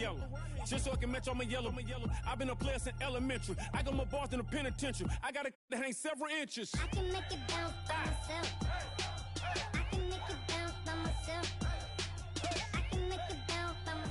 yellow. Just so I can match all my yellow. I've been a player since elementary. I got more bars than a penitentiary. I got a that hangs several inches. I can make it bounce by myself. I can make it bounce by myself. I can make it bounce by myself.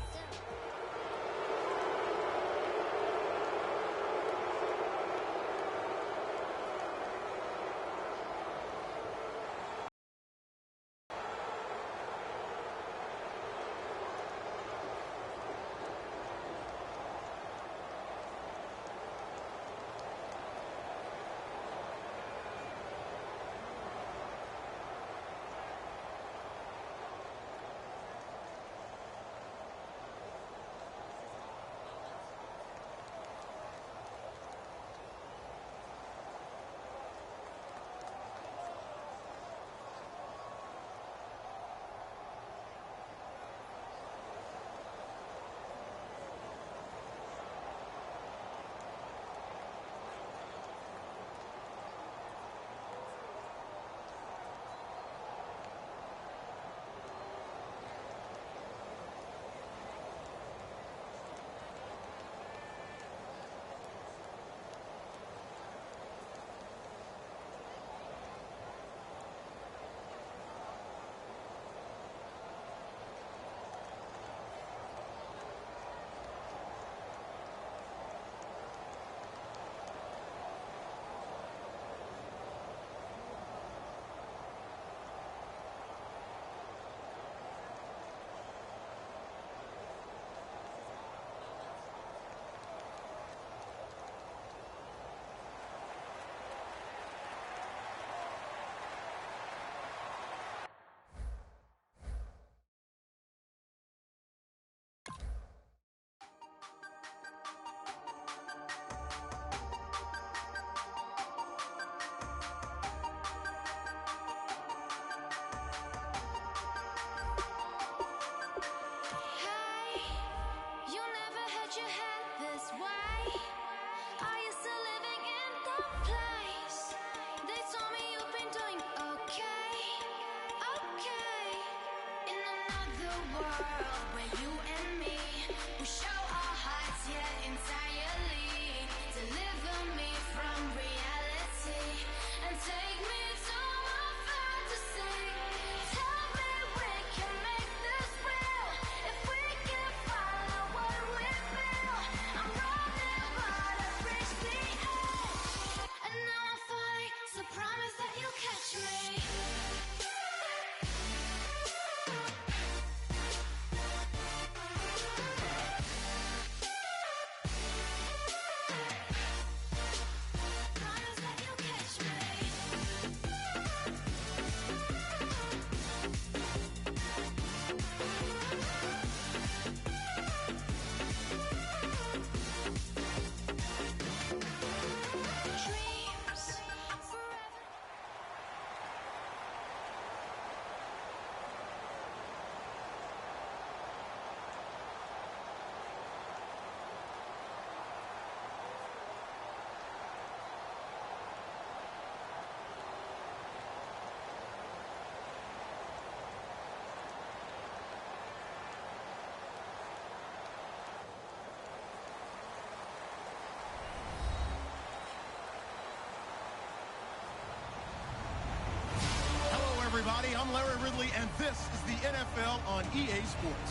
Everybody, I'm Larry Ridley, and this is the NFL on EA Sports.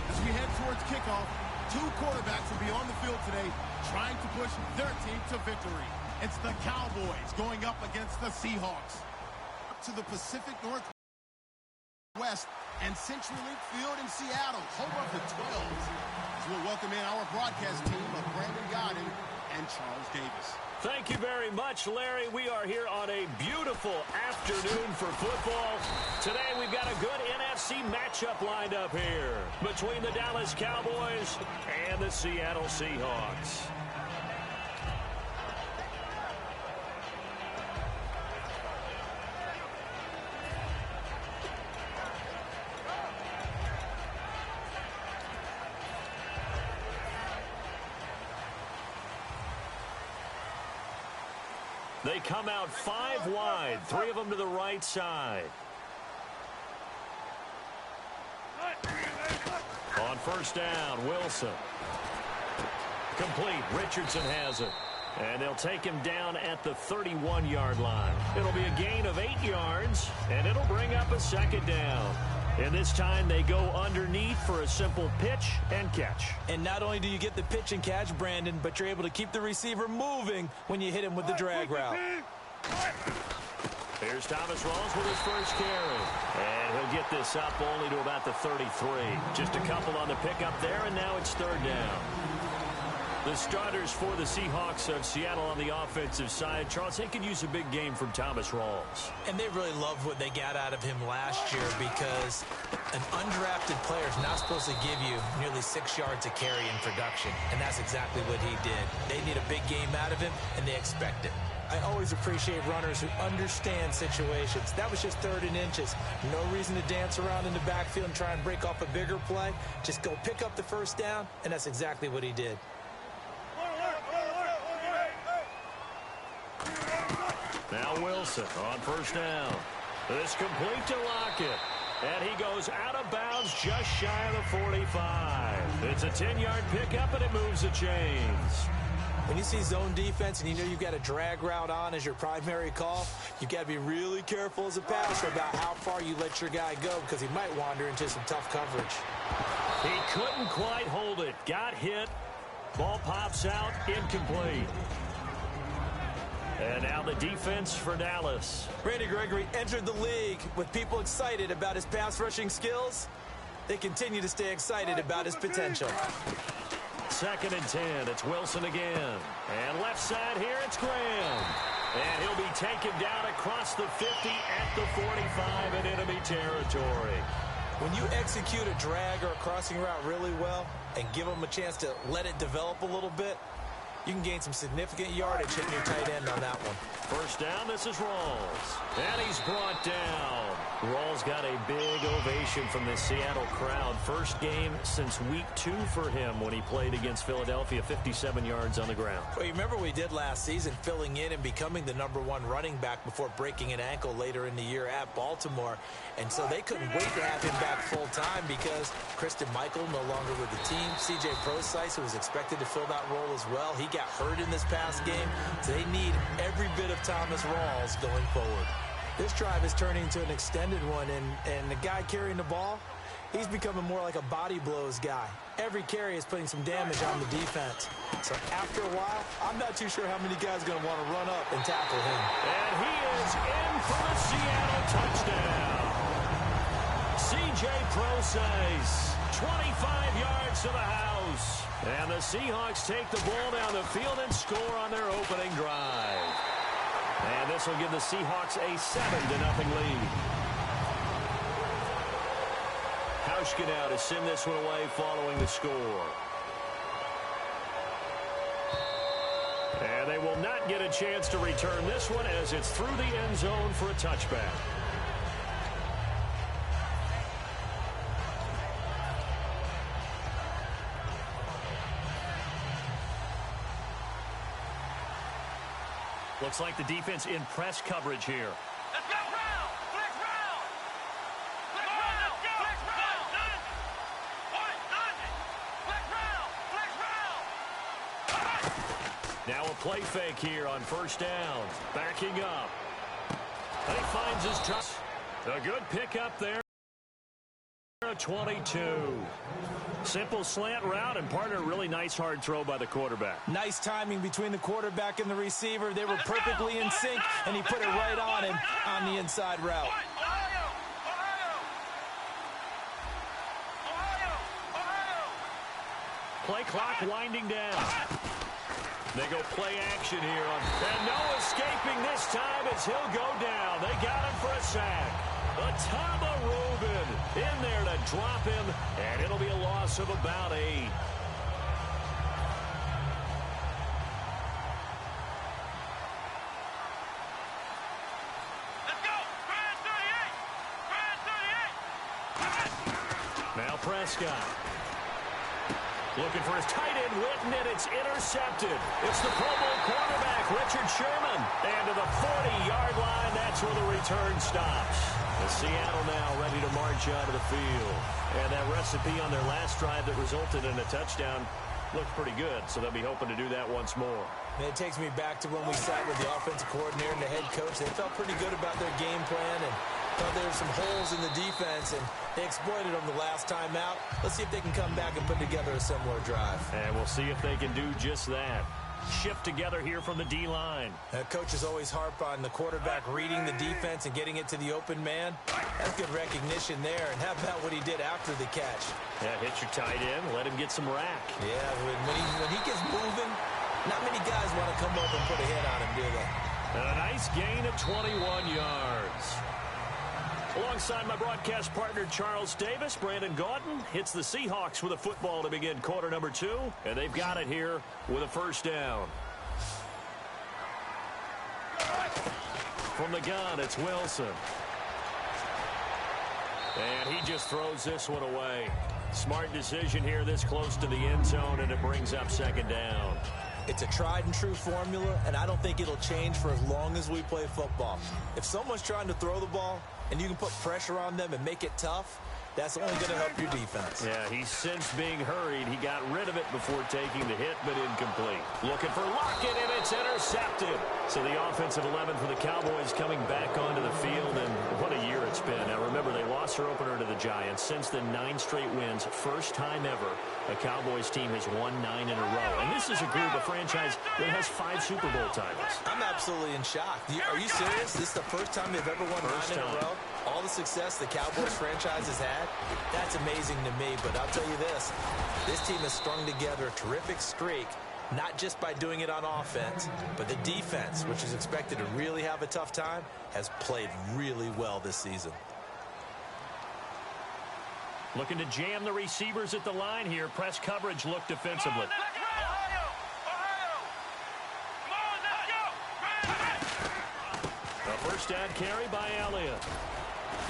As we head towards kickoff, two quarterbacks will be on the field today trying to push their team to victory. It's the Cowboys going up against the Seahawks. To the Pacific Northwest and Century Link Field in Seattle, home of the 12s. As we'll welcome in our broadcast team of Brandon Godden and Charles Davis. Thank you very much, Larry. We are here on a beautiful afternoon for football. Today we've got a good NFC matchup lined up here between the Dallas Cowboys and the Seattle Seahawks. They come out 5 wide, 3 of them to the right side. On first down. Wilson. Complete. Richardson has it. And they'll take him down at the 31-yard line. It'll be a gain of 8 yards, and it'll bring up a second down. And this time they go underneath for a simple pitch and catch. And not only do you get the pitch and catch, Brandon, but you're able to keep the receiver moving when you hit him with the drag route. Here's Thomas Rawls with his first carry. And he'll get this up only to about the 33. Just a couple on the pickup there, and now it's third down. The starters for the Seahawks of Seattle on the offensive side. Charles, they could use a big game from Thomas Rawls. And they really loved what they got out of him last year because an undrafted player is not supposed to give you nearly 6 yards a carry in production. And that's exactly what he did. They need a big game out of him, and they expect it. I always appreciate runners who understand situations. That was just 3rd and inches. No reason to dance around in the backfield and try and break off a bigger play. Just go pick up the first down, and that's exactly what he did. Now Wilson on first down. This complete to Lockett. And he goes out of bounds just shy of the 45. It's a 10-yard pickup, and it moves the chains. When you see zone defense and you know you've got a drag route on as your primary call, you've got to be really careful as a passer about how far you let your guy go because he might wander into some tough coverage. He couldn't quite hold it. Got hit. Ball pops out. Incomplete. And now the defense for Dallas. Randy Gregory entered the league with people excited about his pass rushing skills. They continue to stay excited about his potential. 2nd and 10. It's Wilson again. And left side here, it's Graham. And he'll be taken down across the 50 at the 45 in enemy territory. When you execute a drag or a crossing route really well and give them a chance to let it develop a little bit, you can gain some significant yardage hitting your tight end on that one. First down, this is Rawls. And he's brought down. Rawls got a big ovation from the Seattle crowd. First game since week 2 for him when he played against Philadelphia, 57 yards on the ground. Well, you remember what we did last season, filling in and becoming the #1 running back before breaking an ankle later in the year at Baltimore. And so they couldn't wait to have him back full time because Christian Michael no longer with the team. C.J. Prosise, who was expected to fill that role as well, he got hurt in this past game. So they need every bit of Thomas Rawls going forward. This drive is turning into an extended one, and the guy carrying the ball, he's becoming more like a body blows guy. Every carry is putting some damage on the defense. So after a while, I'm not too sure how many guys are going to want to run up and tackle him. And he is in for the Seattle touchdown. C.J. Prosise, 25 yards to the house. And the Seahawks take the ball down the field and score on their opening drive. And this will give the Seahawks a 7-0 lead. Hauschka now to send this one away following the score. And they will not get a chance to return this one as it's through the end zone for a touchback. Looks like the defense in press coverage here. Let's go, round! Flex round! Flex round! Flex round! Flex round! Flex round! Now a play fake here on first down. Backing up. And he finds his touch. A good pickup there. 22. Simple slant route, and partner, a really nice hard throw by the quarterback. Nice timing between the quarterback and the receiver. They were perfectly in sync, and he put it right on him on the inside route. Play clock winding down. They go play action here. And no escaping this time as he'll go down. They got him for a sack. Atama Rubin in there to drop him, and it'll be a loss of about 8. Let's go! Brand 38! Brand 38! Now Prescott. Looking for his tight end, Witten, and it's intercepted. It's the Pro Bowl quarterback, Richard Sherman. And to the 40-yard line, that's where the return stops. And Seattle now ready to march out of the field. And that recipe on their last drive that resulted in a touchdown looked pretty good, so they'll be hoping to do that once more. And it takes me back to when we sat with the offensive coordinator and the head coach. They felt pretty good about their game plan and thought there were some holes in the defense, and they exploited them the last time out. Let's see if they can come back and put together a similar drive. And we'll see if they can do just that. Shift together here from the D-line. Coaches always harp on the quarterback reading the defense and getting it to the open man. That's good recognition there. And how about what he did after the catch? Yeah, hit your tight end, let him get some rack. Yeah, when he gets moving, not many guys want to come over and put a hit on him, do they? And a nice gain of 21 yards. Alongside my broadcast partner, Charles Davis, Brandon Gaudin hits the Seahawks with a football to begin quarter number 2, and they've got it here with a first down. From the gun, it's Wilson. And he just throws this one away. Smart decision here this close to the end zone, and it brings up second down. It's a tried-and-true formula, and I don't think it'll change for as long as we play football. If someone's trying to throw the ball and you can put pressure on them and make it tough, that's only going to help your defense. Yeah, he's since being hurried. He got rid of it before taking the hit, but incomplete. Looking for Lockett, and it's intercepted. So the offensive 11 for the Cowboys coming back onto the field, and what a year it's been. Now, remember, they lost their opener to the Giants. Since then, 9 straight wins. First time ever a Cowboys team has won 9 in a row. And this is a group, a franchise that has 5 Super Bowl titles. I'm absolutely in shock. Are you serious? This is the first time they've ever won 9 in a row? All the success the Cowboys franchise has had? That's amazing to me, but I'll tell you this team has strung together a terrific streak, not just by doing it on offense, but the defense, which is expected to really have a tough time, has played really well this season. Looking to jam the receivers at the line here. Press coverage look defensively. A first down carry by Elliott.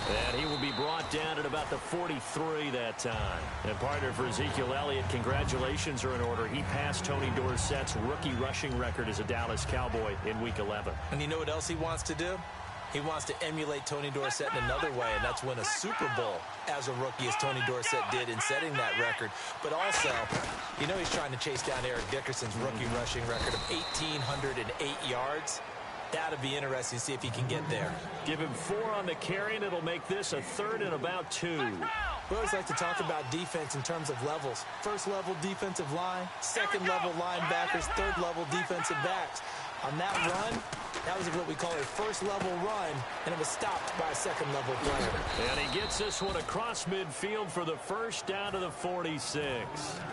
And he will be brought down at about the 43 that time. And partner for Ezekiel Elliott, congratulations are in order. He passed Tony Dorsett's rookie rushing record as a Dallas Cowboy in Week 11. And you know what else he wants to do? He wants to emulate Tony Dorsett in another way, and that's win a Super Bowl as a rookie, as Tony Dorsett did in setting that record. But also, you know he's trying to chase down Eric Dickerson's rookie rushing record of 1,808 yards. That'll be interesting to see if he can get there. Give him 4 on the carry, and it'll make this a 3rd and about 2. We always like to talk about defense in terms of levels. First level defensive line, second level linebackers, third level defensive backs. On that run, that was what we call a first level run, and it was stopped by a second level player. And he gets this one across midfield for the first down to the 46.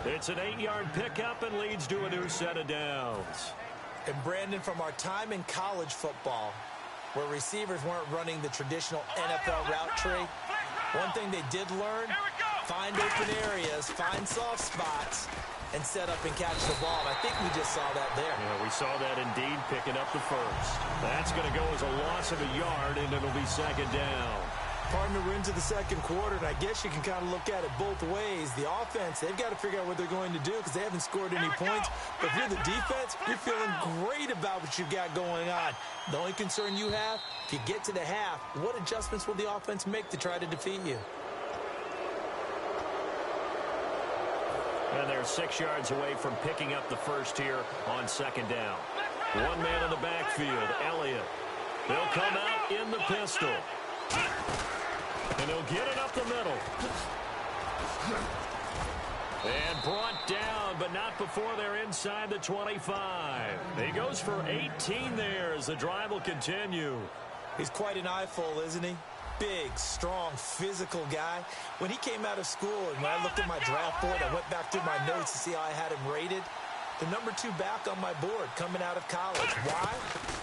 It's an 8-yard pickup and leads to a new set of downs. And Brandon, from our time in college football, where receivers weren't running the traditional NFL route tree, one thing they did learn, find open areas, find soft spots, and set up and catch the ball. And I think we just saw that there. Yeah, we saw that indeed, picking up the first. That's going to go as a loss of a yard, and it'll be second down. Partner, we're into the second quarter, and I guess you can kind of look at it both ways. The offense, they've got to figure out what they're going to do because they haven't scored any points. But if you're the defense, you're feeling great about what you've got going on. The only concern you have, if you get to the half, what adjustments will the offense make to try to defeat you? And they're 6 yards away from picking up the first here on second down. One man in the backfield, Elliott. They'll come out in the pistol. And he'll get it up the middle. And brought down, but not before they're inside the 25. He goes for 18 there as the drive will continue. He's quite an eyeful, isn't he? Big, strong, physical guy. When he came out of school and when I looked at my draft board, I went back through my notes to see how I had him rated. The number 2 back on my board coming out of college. Why?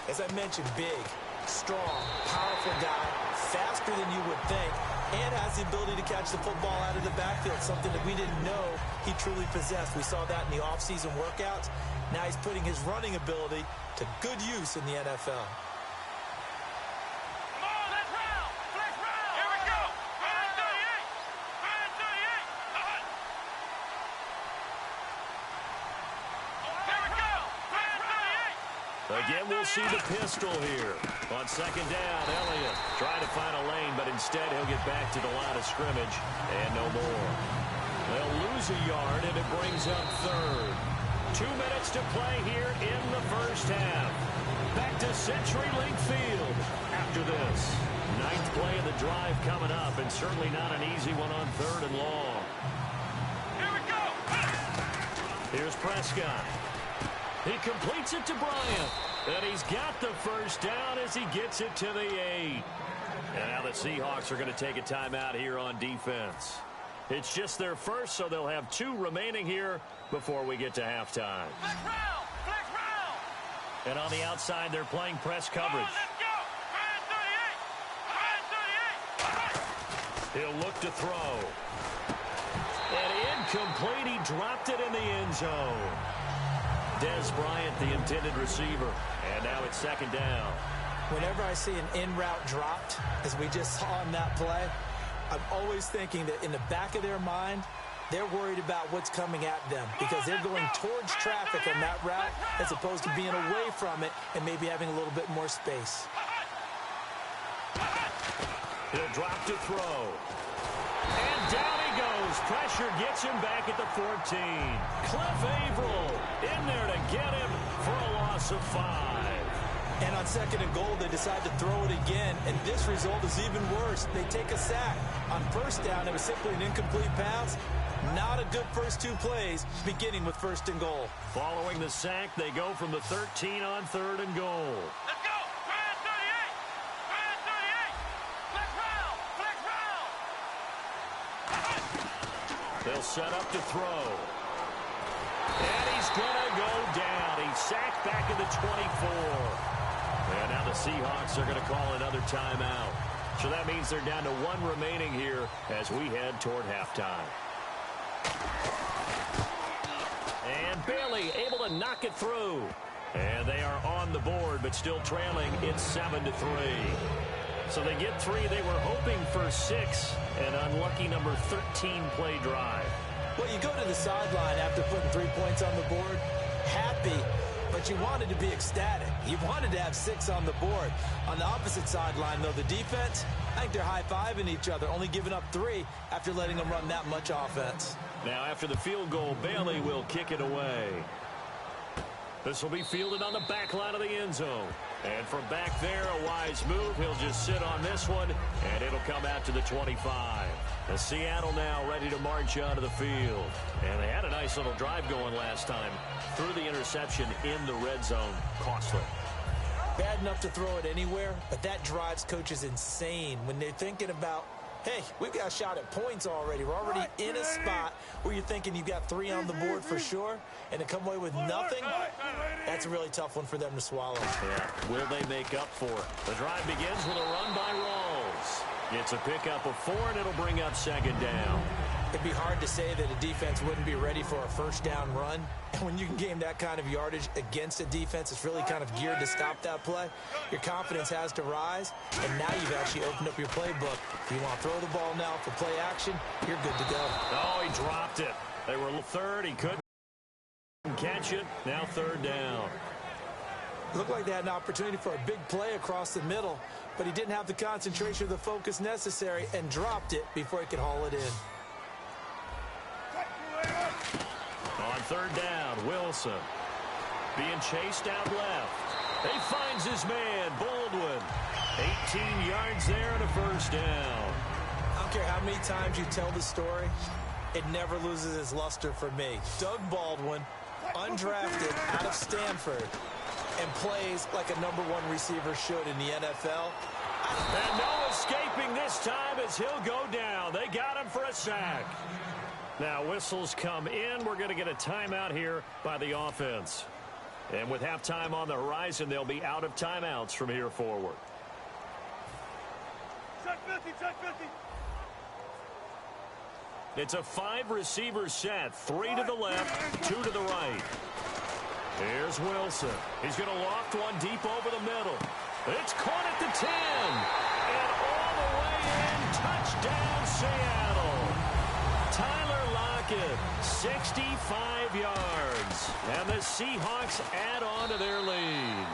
As I mentioned, big, strong, powerful guy, faster than you would think, and has the ability to catch the football out of the backfield, something that we didn't know he truly possessed. We saw that in the offseason workouts. Now he's putting his running ability to good use in the NFL. Again, we'll see the pistol here. On second down, Elliott trying to find a lane, but instead he'll get back to the line of scrimmage and no more. They'll lose a yard, and it brings up third. 2 minutes to play here in the first half. Back to CenturyLink Field after this. 9th play of the drive coming up, and certainly not an easy one on 3rd and long. Here we go. Here's Prescott. He completes it to Bryant, and he's got the first down as he gets it to the 8. And now the Seahawks are going to take a timeout here on defense. It's just their first, so they'll have 2 remaining here before we get to halftime. Flex round. Flex round. And on the outside, they're playing press coverage. Let's go. Ryan 38. Ryan 38. He'll look to throw. And incomplete. He dropped it in the end zone. Des Bryant, the intended receiver. And now it's second down. Whenever I see an in-route dropped, as we just saw in that play, I'm always thinking that in the back of their mind, they're worried about what's coming at them because they're going towards traffic on that route as opposed to being away from it and maybe having a little bit more space. He'll drop to throw. And down he goes. Pressure gets him back at the 14. Cliff Averill in there to get him for a loss of 5. And on second and goal, they decide to throw it again, and this result is even worse. They take a sack. On first down, it was simply an incomplete pass. Not a good first 2 plays, beginning with first and goal. Following the sack, they go from the 13 on 3rd and goal. Let's go. Ryan 38. Ryan 38. Flex round. Flex round. They'll set up to throw. And he's going to go down. He's sacked back at the 24. And now the Seahawks are going to call another timeout. So that means they're down to 1 remaining here as we head toward halftime. And Bailey able to knock it through. And they are on the board, but still trailing. It's 7-3. So they get 3. They were hoping for 6. An unlucky number 13 play drive. Well, you go to the sideline after putting 3 points on the board, happy, but you wanted to be ecstatic. You wanted to have 6 on the board. On the opposite sideline, though, the defense, I think they're high-fiving each other, only giving up 3 after letting them run that much offense. Now, after the field goal, Bailey will kick it away. This will be fielded on the back line of the end zone. And from back there, a wise move. He'll just sit on this one, and it'll come out to the 25. The Seattle now ready to march onto the field. And they had a nice little drive going last time. Threw the interception in the red zone. Costly. Bad enough to throw it anywhere, but that drives coaches insane when they're thinking about, hey, we've got a shot at points already. We're already in a spot where you're thinking you've got 3 on the board for sure, and to come away with nothing, that's a really tough one for them to swallow. Yeah, will they make up for it? The drive begins with a run by Rawls. Gets a pickup of 4, and it'll bring up second down. It'd be hard to say that a defense wouldn't be ready for a first down run. And when you can gain that kind of yardage against a defense, it's really kind of geared to stop that play. Your confidence has to rise, and now you've actually opened up your playbook. If you want to throw the ball now for play action, you're good to go. Oh, he dropped it. They were 3rd. He couldn't catch it. Now 3rd down. Looked like they had an opportunity for a big play across the middle, but he didn't have the concentration or the focus necessary and dropped it before he could haul it in. On 3rd down, Wilson being chased out left. He finds his man, Baldwin. 18 yards there and a first down. I don't care how many times you tell the story, it never loses its luster for me. Doug Baldwin, undrafted out of Stanford, and plays like a number 1 receiver should in the NFL. And no escaping this time as he'll go down. They got him for a sack. Now whistles come in. We're going to get a timeout here by the offense. And with halftime on the horizon, they'll be out of timeouts from here forward. Check 50, check 50. It's a 5-receiver set. 3 to the left, 2 to the right. Here's Wilson. He's going to loft one deep over the middle. It's caught at the 10. And all the way in. Touchdown, Seattle. Tyler Lockett, 65 yards. is. And the Seahawks add on to their lead.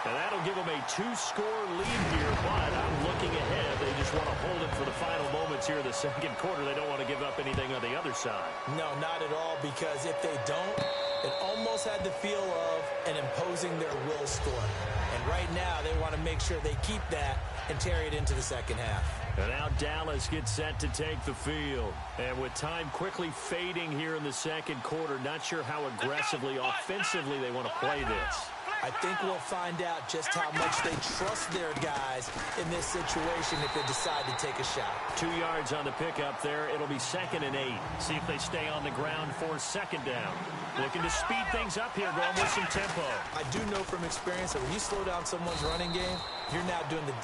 And that'll give them a 2-score lead here, but I'm looking ahead. They just want to hold it for the final moments here in the second quarter. They don't want to give up anything on the other side. No, not at all, because if they don't, it almost had the feel of an imposing their will score. And right now, they want to make sure they keep that and carry it into the second half. And now Dallas gets set to take the field. And with time quickly fading here in the second quarter, not sure how aggressively, offensively they want to play this. I think we'll find out just how much they trust their guys in this situation if they decide to take a shot. 2 yards on the pickup there. It'll be 2nd and 8. See if they stay on the ground for second down. Looking to speed things up here, going with some tempo. I do know from experience that when you slow down someone's running game, you're now doing the...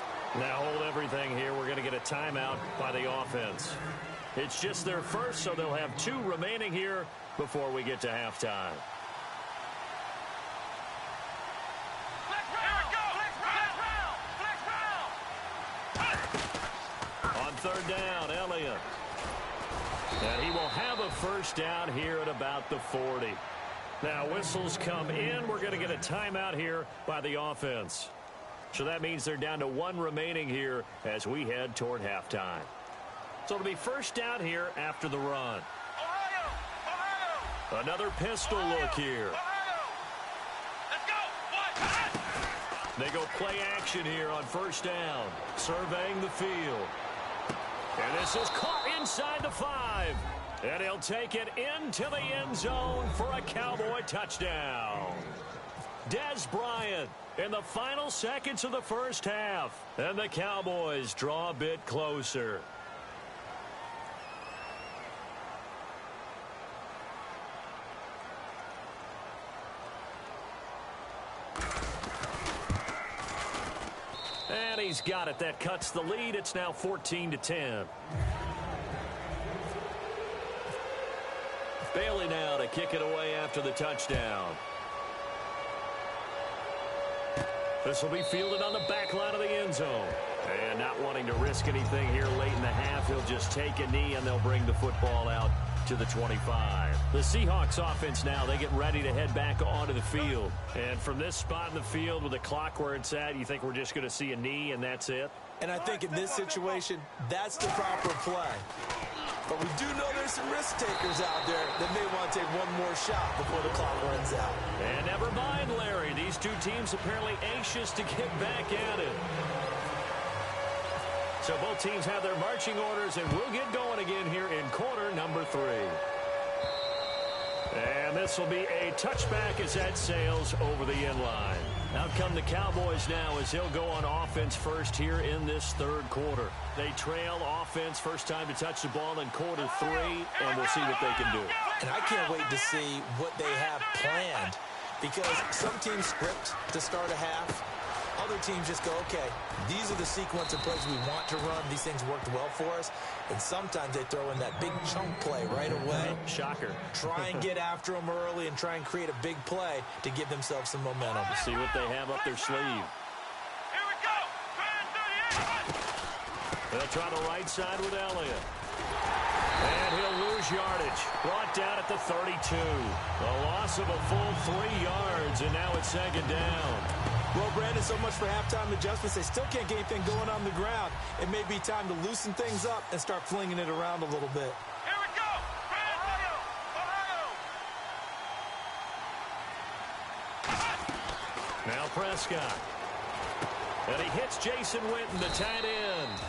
Now hold everything here. We're going to get a timeout by the offense. It's just their first, so they'll have 2 remaining here before we get to halftime. On third down, Elliott. And he will have a first down here at about the 40. Now whistles come in. We're going to get a timeout here by the offense. So that means they're down to 1 remaining here as we head toward halftime. So it'll be first down here after the run. Another pistol look here. They go play action here on first down, surveying the field. And this is caught inside the 5. And he'll take it into the end zone for a Cowboy touchdown. Dez Bryant in the final seconds of the first half. And the Cowboys draw a bit closer. And he's got it. That cuts the lead. It's now 14-10. Bailey now to kick it away after the touchdown. This will be fielded on the back line of the end zone. And not wanting to risk anything here late in the half, he'll just take a knee and they'll bring the football out to the 25. The Seahawks offense now, they get ready to head back onto the field. And from this spot in the field with the clock where it's at, you think we're just going to see a knee and that's it? And I think in this situation, that's the proper play. But we do know there's some risk takers out there that may want to take one more shot before the clock runs out. And never mind, Larry. These two teams apparently anxious to get back at it. So both teams have their marching orders, and we'll get going again here in quarter number 3. And this will be a touchback as that sails over the end line. Out come the Cowboys now as he'll go on offense first here in this third quarter. They trail offense first time to touch the ball in quarter 3, and we'll see what they can do. And I can't wait to see what they have planned, because some teams script to start a half. Other teams just go, okay, these are the sequence of plays we want to run. These things worked well for us. And sometimes they throw in that big chunk play right away. Shocker. Try and get after them early and try and create a big play to give themselves some momentum. See what they have up their sleeve. Here we go. They'll try the right side with Elliott. And he'll lose yardage. Brought down at the 32. A loss of a full 3 yards, and now it's second down. Well, Brandon, so much for halftime adjustments. They still can't get anything going on the ground. It may be time to loosen things up and start flinging it around a little bit. Here we go. Now Prescott. And he hits Jason Witten, the tight end.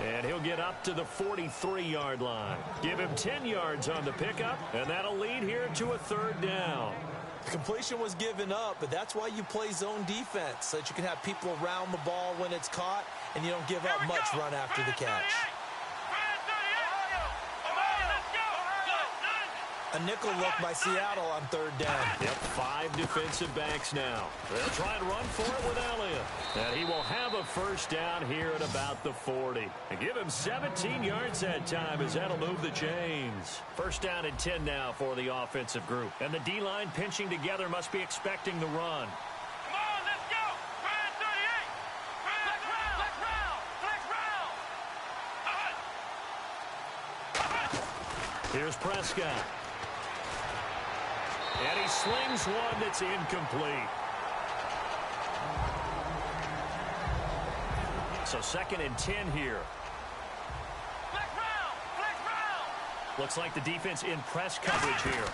And he'll get up to the 43-yard line. Give him 10 yards on the pickup, and that'll lead here to a third down. The completion was given up, but that's why you play zone defense, so that you can have people around the ball when it's caught, and you don't give up much run after the catch. A nickel look by Seattle on third down. Yep, 5 defensive backs now. They'll try and run for it with Elliott. And he will have a first down here at about the 40. And give him 17 yards that time as that'll move the chains. First down and 10 now for the offensive group. And the D-line pinching together must be expecting the run. Come on, let's go. Flag 38. Flag round. Flag round. Here's Prescott. And he he slings one that's incomplete. So 2nd and 10 here. Looks like the defense in press coverage here.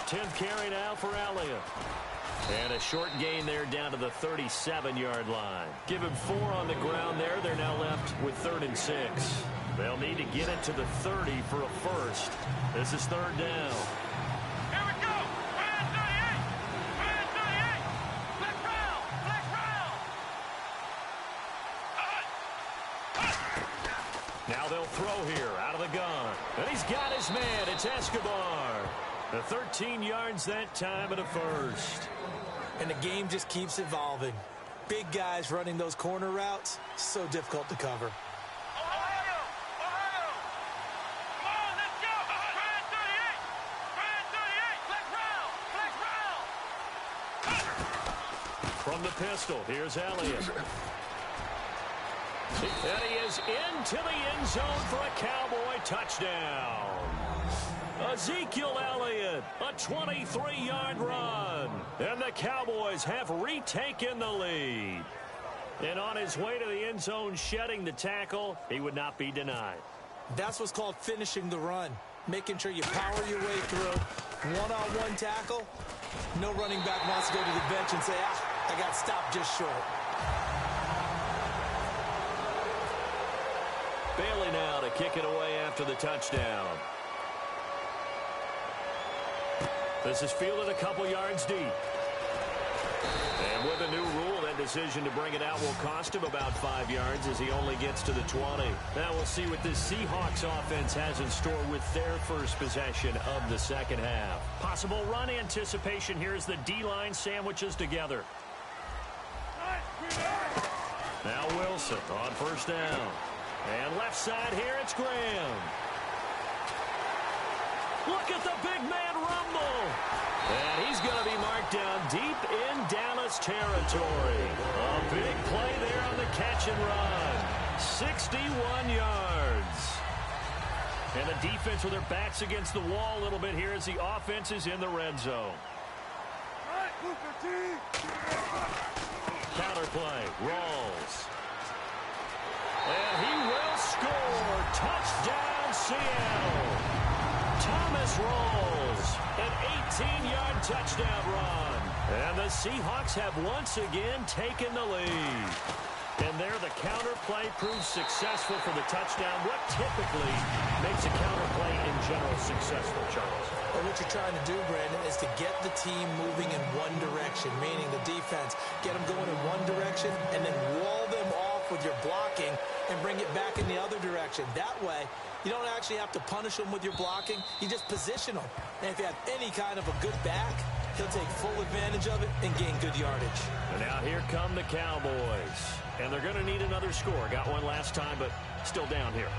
10th carry now for Elliott. And a short gain there down to the 37-yard line. Give him 4 on the ground there. They're now left with 3rd and 6. They'll need to get it to the 30 for a first. This is 3rd down. Here we go. Man 38. Man 38. Flex round. Flex round. Now they'll throw here out of the gun. And he's got his man. It's Escobar. The 13 yards that time and a first. And the game just keeps evolving. Big guys running those corner routes, so difficult to cover. Ohio. Ohio. Come on, let's go. Man 38. Man 38. Flex round. Flex round. From the pistol, here's Elliott. And he is into the end zone for a Cowboy touchdown. Ezekiel Elliott, a 23-yard run. And the Cowboys have retaken the lead. And on his way to the end zone, shedding the tackle, he would not be denied. That's what's called finishing the run. Making sure you power your way through. One-on-one tackle. No running back wants to go to the bench and say, I got stopped just short. Bailey now to kick it away after the touchdown. This is fielded a couple yards deep. And with a new rule, that decision to bring it out will cost him about 5 yards as he only gets to the 20. Now we'll see what this Seahawks offense has in store with their first possession of the second half. Possible run anticipation here as the D-line sandwiches together. Now Wilson on first down. And left side here, it's Graham. Look at the big man rumble. And he's going to be marked down deep in Dallas territory. A big play there on the catch and run. 61 yards. And the defense with their backs against the wall a little bit here as the offense is in the red zone. Counter play, rolls. And he will score. Touchdown, Seattle. Thomas rolls. An 18-yard touchdown run. And the Seahawks have once again taken the lead. And there the counter play proves successful for the touchdown. What typically makes a counter play in general successful, Charles? Well, what you're trying to do, Brandon, is to get the team moving in one direction, meaning the defense. Get them going in one direction and then wall them off with your blocking and bring it back in the other direction. That way, you don't actually have to punish them with your blocking. You just position them. And if you have any kind of a good back, he'll take full advantage of it and gain good yardage. And now here come the Cowboys. And they're going to need another score. Got one last time, but still down here.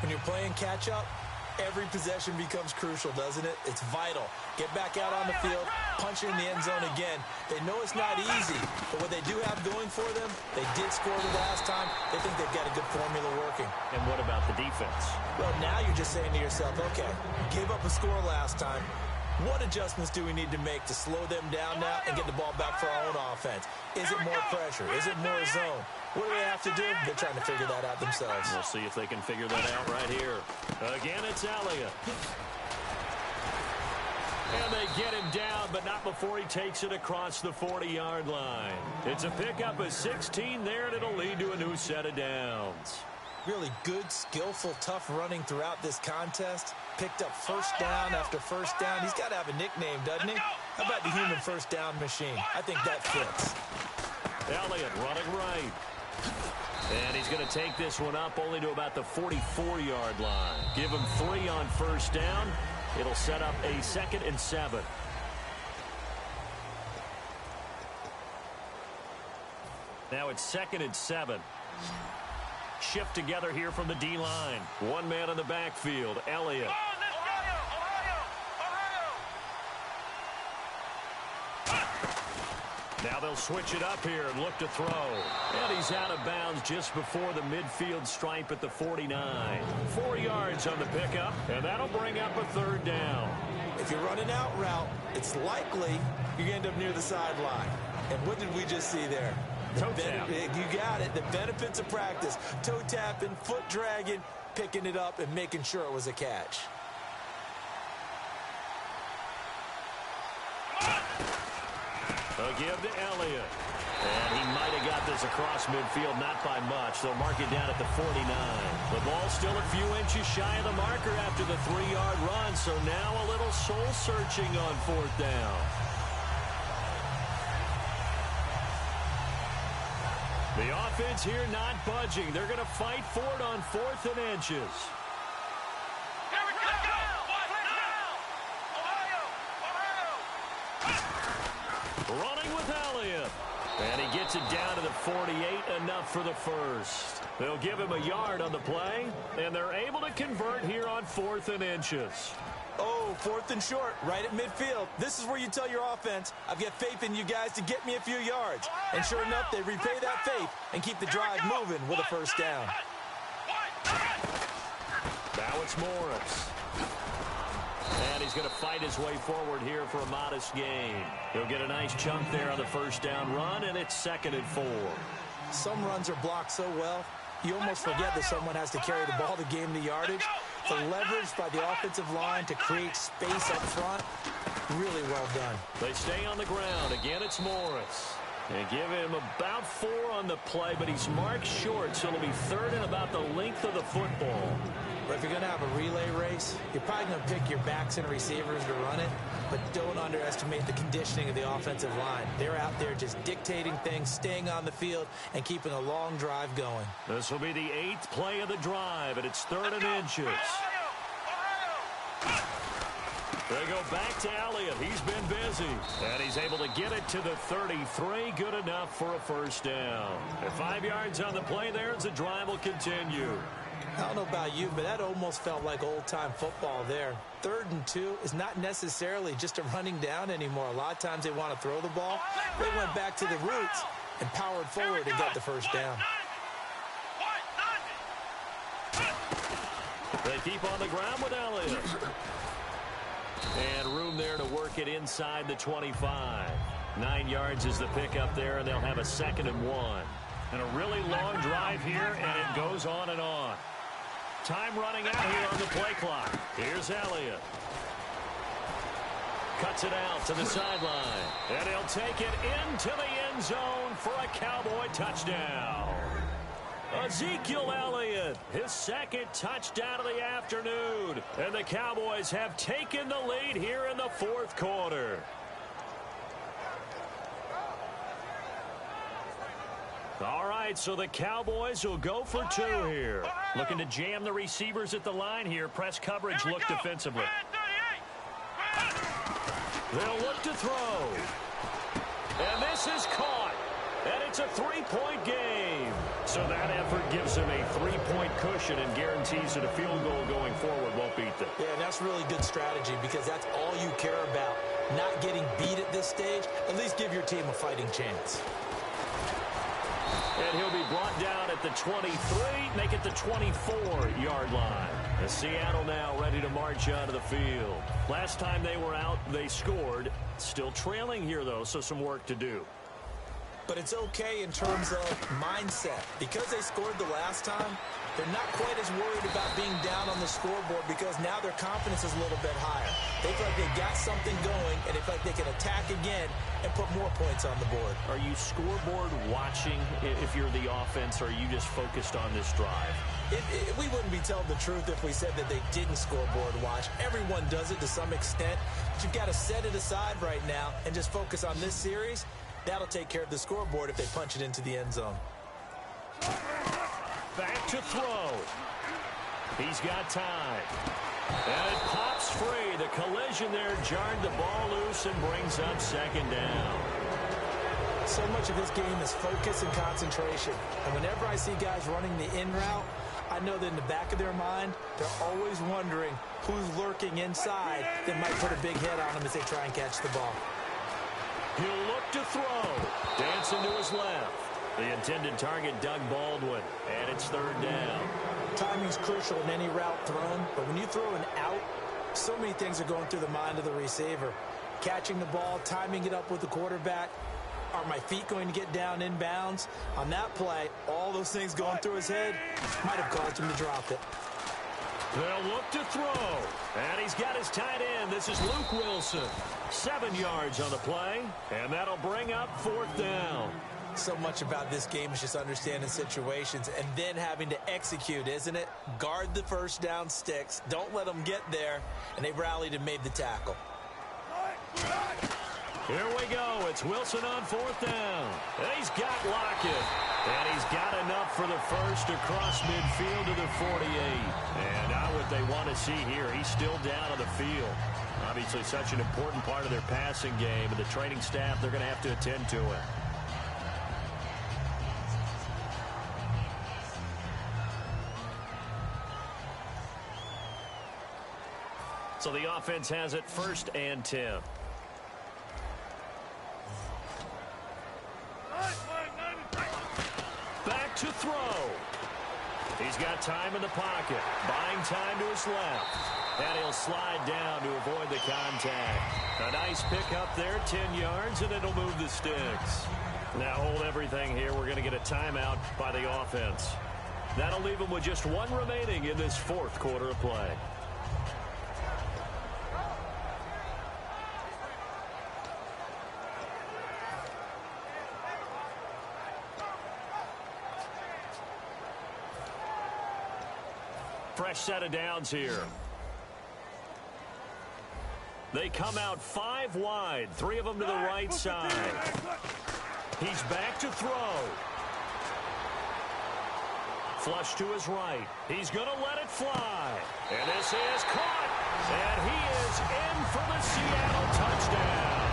When you're playing catch-up, every possession becomes crucial, doesn't it? It's vital. Get back out on the field, punch in the end zone again. They know it's not easy, but what they do have going for them, they did score the last time. They think they've got a good formula working. And what about the defense? Well, now you're just saying to yourself, okay, gave up a score last time. What adjustments do we need to make to slow them down now and get the ball back for our own offense? Is it more pressure? Is it more zone? What do they have to do? They're trying to figure that out themselves. We'll see if they can figure that out right here. Again, it's Elliott. And they get him down, but not before he takes it across the 40-yard line. It's a pickup of 16 there, and it'll lead to a new set of downs. Really good, skillful, tough running throughout this contest. Picked up first down after first down. He's got to have a nickname, doesn't he? How about the human first down machine? I think that fits. Elliott running right. And he's going to take this one up only to about the 44-yard line. Give him 3 on first down. It'll set up a 2nd and 7. Now it's 2nd and 7. Shift together here from the D-line. One man in the backfield, Elliott. Now they'll switch it up here and look to throw. And he's out of bounds just before the midfield stripe at the 49. 4 yards on the pickup, and that'll bring up a 3rd down. If you run an out route, it's likely you're going to end up near the sideline. And what did we just see there? Toe tap. You got it. The benefits of practice. Toe tapping, foot dragging, picking it up, and making sure it was a catch. They'll give to Elliott. And he might have got this across midfield, not by much. They'll mark it down at the 49. The ball's still a few inches shy of the marker after the 3-yard run, so now a little soul-searching on 4th down. The offense here not budging. They're going to fight for it on 4th and inches. Running with Elliott. And he gets it down to the 48, enough for the first. They'll give him a yard on the play, and they're able to convert here on 4th and inches. Oh, 4th and short, right at midfield. This is where you tell your offense, I've got faith in you guys to get me a few yards. And sure enough, they repay that faith and keep the drive moving with a first down. Now it's Morris. And he's going to fight his way forward here for a modest gain. He'll get a nice chunk there on the first down run, and it's 2nd and 4. Some runs are blocked so well, you almost forget that someone has to carry the ball to gain the yardage. The leverage by the offensive line to create space up front, really well done. They stay on the ground. Again, it's Morris. They give him about 4 on the play, but he's marked short, so it'll be 3rd and about the length of the football. But if you're going to have a relay race, you're probably going to pick your backs and receivers to run it, but don't underestimate the conditioning of the offensive line. They're out there just dictating things, staying on the field, and keeping a long drive going. This will be the 8th play of the drive, and it's 3rd and inches. They go back to Elliott. He's been busy. And he's able to get it to the 33. Good enough for a first down. And 5 yards on the play there as the drive will continue. I don't know about you, but that almost felt like old-time football there. 3rd and 2 is not necessarily just a running down anymore. A lot of times they want to throw the ball. They went back to the roots and powered forward and got the first down. They keep on the ground with Elliott. And room there to work it inside the 25. 9 yards is the pickup there, and they'll have a 2nd and 1. And a really long drive here, and it goes on and on. Time running out here on the play clock. Here's Elliott. Cuts it out to the sideline. And he'll take it into the end zone for a Cowboy touchdown. Ezekiel Elliott, his 2nd touchdown of the afternoon. And the Cowboys have taken the lead here in the 4th quarter. All right, so the Cowboys will go for 2 here. Looking to jam the receivers at the line here. Press coverage look defensively. They'll look to throw. And this is caught. And it's a 3-point game. So that effort gives them a 3-point cushion and guarantees that a field goal going forward won't beat them. Yeah, that's really good strategy because that's all you care about. Not getting beat at this stage. At least give your team a fighting chance. And he'll be brought down at the 23, make it the 24-yard line. And Seattle now ready to march out of the field. Last time they were out, they scored. Still trailing here, though, so some work to do. But it's okay in terms of mindset. Because they scored the last time, they're not quite as worried about being down on the scoreboard because now their confidence is a little bit higher. They feel like they've got something going, and they feel like they can attack again and put more points on the board. Are you scoreboard watching if you're the offense, or are you just focused on this drive? We wouldn't be telling the truth if we said that they didn't scoreboard watch. Everyone does it to some extent, but you've got to set it aside right now and just focus on this series. That'll take care of the scoreboard if they punch it into the end zone. Back to throw. He's got time. And it pops free. The collision there jarred the ball loose and brings up 2nd down. So much of this game is focus and concentration. And whenever I see guys running the in route, I know that in the back of their mind, they're always wondering who's lurking inside that might put a big hit on them as they try and catch the ball. He'll look to throw. Dancing to his left. The intended target, Doug Baldwin. And it's 3rd down. Timing's crucial in any route thrown, but when you throw an out, So many things are going through the mind of the receiver. Catching the ball, timing it up with the quarterback. Are my feet going to get down inbounds? On that play, all those things going through his head might have caused him to drop it. They'll look to throw. And he's got his tight end. This is Luke Wilson. 7 yards on the play. And that'll bring up 4th down. So much about this game is just understanding situations and then having to execute, isn't it? Guard the first down sticks. Don't let them get there. And they rallied and made the tackle. Here we go. It's Wilson on 4th down. And he's got Lockett. And he's got enough for the first across midfield to the 48. And not what they want to see here. He's still down on the field. Obviously such an important part of their passing game. And the training staff, they're going to have to attend to it. So the offense has it 1st and 10. Back to throw. He's got time in the pocket. Buying time to his left. And he'll slide down to avoid the contact. A nice pickup there, 10 yards, and it'll move the sticks. Now hold everything here. We're going to get a timeout by the offense. That'll leave them with just 1 remaining in this 4th quarter of play. Fresh set of downs here. They come out 5 wide, 3 of them to the right side. He's back to throw. Flush to his right. He's going to let it fly. And this is caught. And he is in for the Seattle touchdown.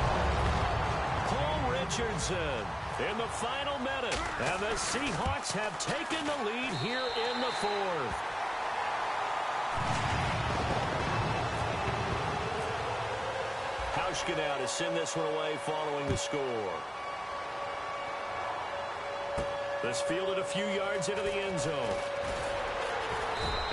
Paul Richardson in the final minute. And the Seahawks have taken the lead here in the 4th. Hauschka now to send this one away following the score. This fielded a few yards into the end zone.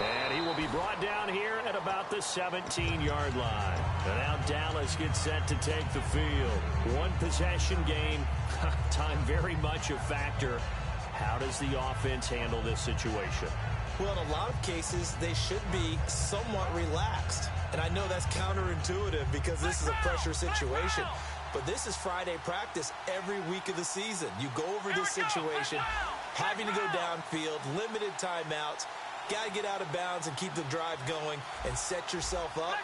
And he will be brought down here at about the 17-yard line. And now Dallas gets set to take the field. 1 possession game. Time very much a factor. How does the offense handle this situation? Well, in a lot of cases, they should be somewhat relaxed. And I know that's counterintuitive because this is a pressure situation. But this is Friday practice every week of the season. You go over this situation, having to go downfield, limited timeouts, got to get out of bounds and keep the drive going and set yourself up.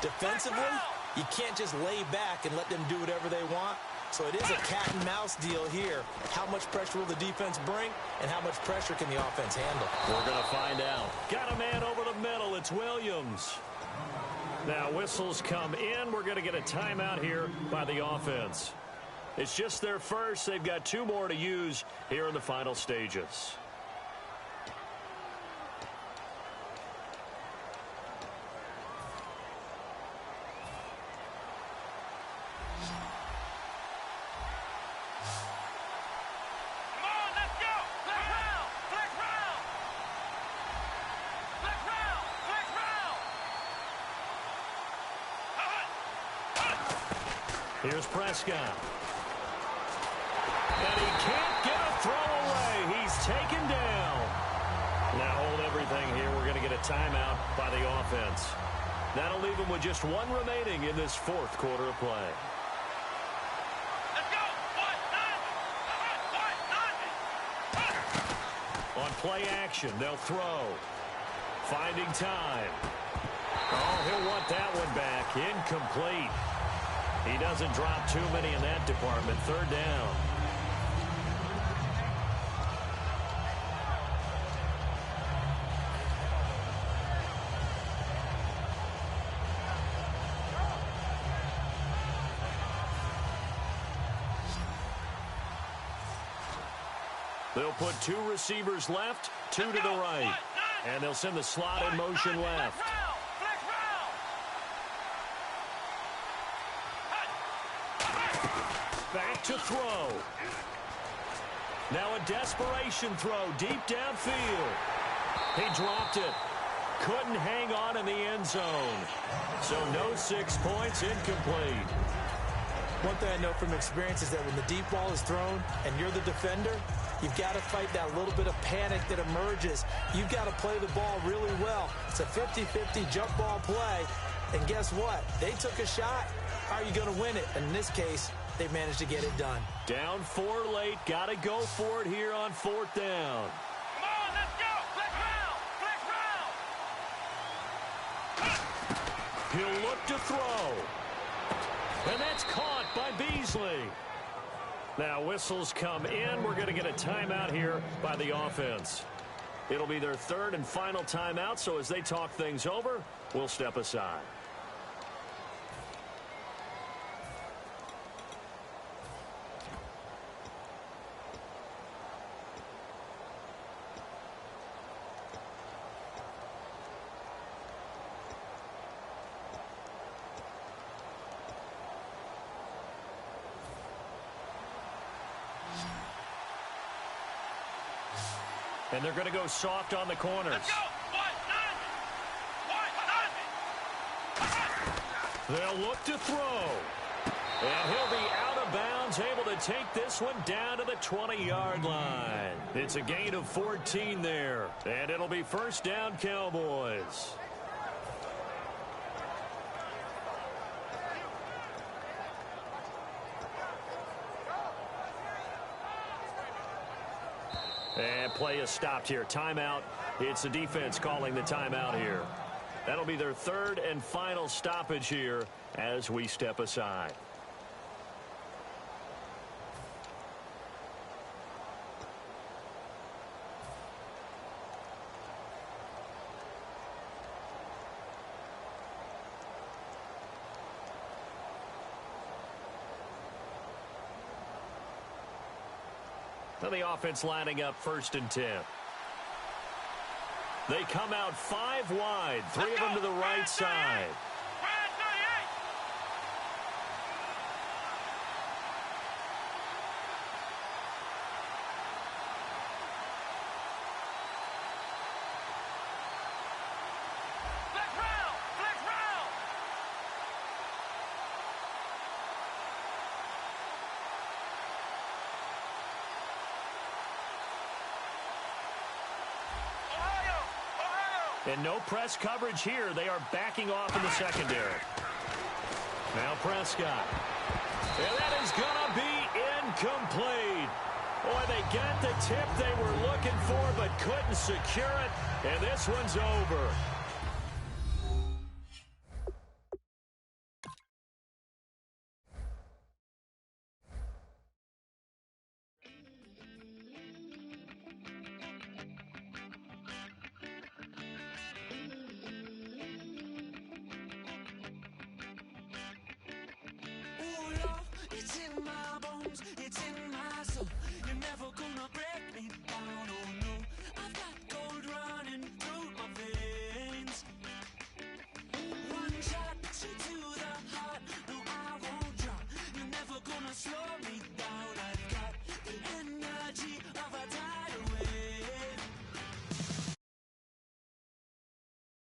Defensively, you can't just lay back and let them do whatever they want. So it is a cat and mouse deal here. How much pressure will the defense bring and how much pressure can the offense handle? We're going to find out. Got a man over the middle. It's Williams. Now whistles come in. We're going to get a timeout here by the offense. It's just their first. They've got 2 more to use here in the final stages. Here's Prescott. And he can't get a throw away. He's taken down. Now hold everything here. We're going to get a timeout by the offense. That'll leave them with just 1 remaining in this 4th quarter of play. Let's go. On play action, they'll throw. Finding time. Oh, he'll want that one back. Incomplete. He doesn't drop too many in that department. 3rd down. They'll put 2 receivers left, 2 to the right. And they'll send the slot in motion left. Back to throw. Now a desperation throw deep downfield. He dropped it. couldn't hang on in the end zone. So no 6 points, incomplete. One thing I know from experience is that when the deep ball is thrown and you're the defender, you've got to fight that little bit of panic that emerges. You've got to play the ball really well. It's a 50-50 jump ball play. And guess what? They took a shot. How are you going to win it? And in this case, they managed to get it done. Down 4 late. Got to go for it here on 4th down. Come on, let's go. Flex round. Flex round. He'll look to throw. And that's caught by Beasley. Now whistles come in. We're going to get a timeout here by the offense. It'll be their 3rd and final timeout, so as they talk things over, we'll step aside. And they're going to go soft on the corners. Let's go. They'll look to throw. And he'll be out of bounds, able to take this one down to the 20-yard line. It's a gain of 14 there. And it'll be 1st down, Cowboys. And play is stopped here. Timeout. It's the defense calling the timeout here. That'll be their 3rd and final stoppage here as we step aside. Now the offense lining up 1st and 10. They come out 5 wide, 3 of them to the right side. And no press coverage here. They are backing off in the secondary. Now Prescott. And that is going to be incomplete. Boy, they got the tip they were looking for but couldn't secure it. And this one's over.